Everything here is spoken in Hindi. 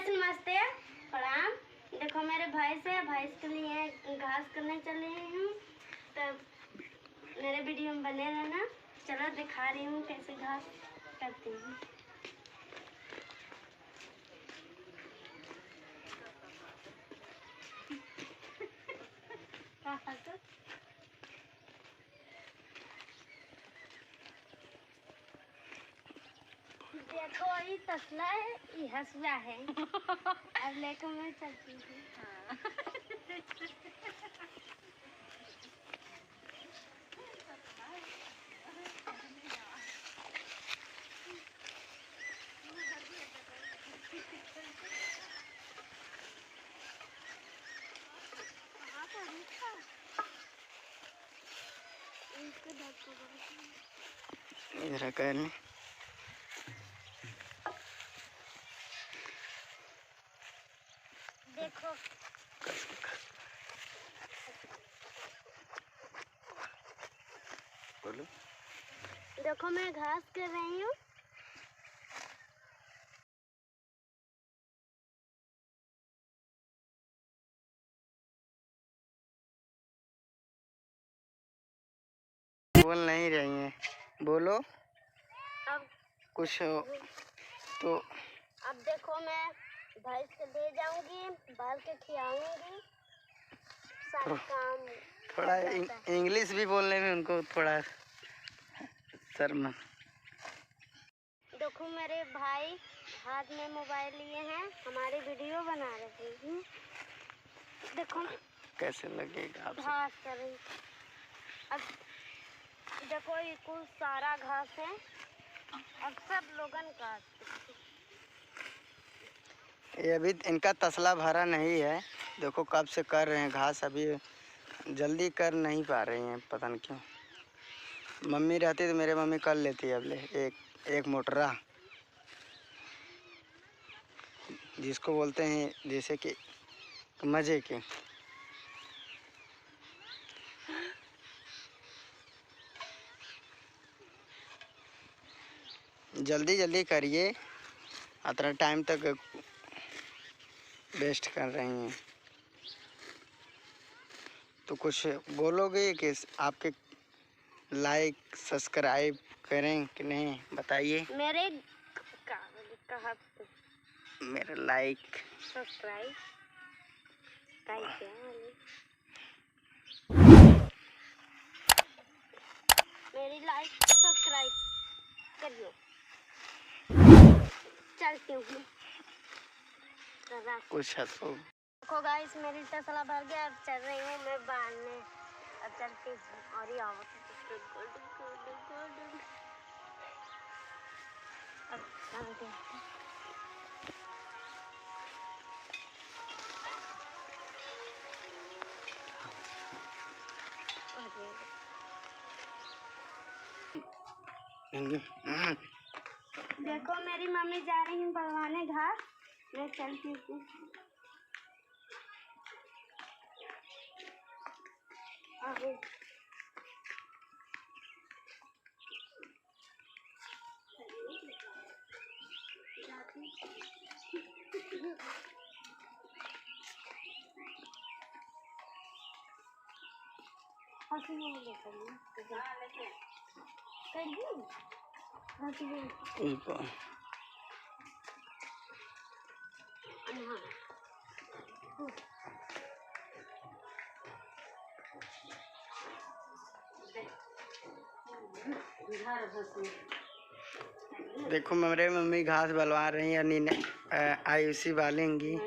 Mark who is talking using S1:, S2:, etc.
S1: गाइस नमस्ते प्रणाम। देखो मेरे भाई के लिए घास करने चले हूँ, तब मेरे वीडियो में बने रहना। चलो दिखा रही हूँ कैसे घास करती हूँ। देखो ये तसला है, ये हसुआ है। अब लेकर मैं चलती हूँ।
S2: इधर कर
S1: देखो
S2: बोलो।
S1: देखो मैं घास कर रही हूँ।
S2: बोल नहीं रही हैं, बोलो
S1: अब
S2: कुछ तो।
S1: अब देखो मैं भैंस को ले जाऊंगी, बाल के खिलाऊंगी, सारा काम।
S2: थोड़ा इंग्लिश भी बोलने में उनको थोड़ा शर्म।
S1: देखो मेरे भाई हाथ में मोबाइल लिए हैं, हमारी वीडियो बना रहे हैं। देखो
S2: कैसे लगेगा आप
S1: घास कर रही। अब देखो ये कुल सारा घास है, अब सब लोगन का।
S2: ये अभी इनका तसला भरा नहीं है। देखो कब से कर रहे हैं घास, अभी जल्दी कर नहीं पा रही हैं, पता नहीं क्यों। मम्मी रहती तो मेरे मम्मी कर लेती है। अब ले एक मोटरा जिसको बोलते हैं जैसे कि मजे के। जल्दी जल्दी करिए, इतना टाइम तक वेस्ट कर रही हैं। तो कुछ बोलोगे कि आपके लाइक सब्सक्राइब करें कि नहीं, बताइए।
S1: मेरे
S2: लाइक
S1: सब्सक्राइब मेरी लाइक सब्सक्राइब करियो। चलती हूँ
S2: कुछ हंसो।
S1: देखो गाइस मेरी तसला भर गया, अब चल रही हूँ मैं बांधने। अब चलती हूँ और ये आवत देखो मेरी मम्मी जा रही है बनवाने घास, मैं चलती हूँ।
S2: देखो मेरे मम्मी घास बलवा रही है, नीने आयुषी बालेंगी।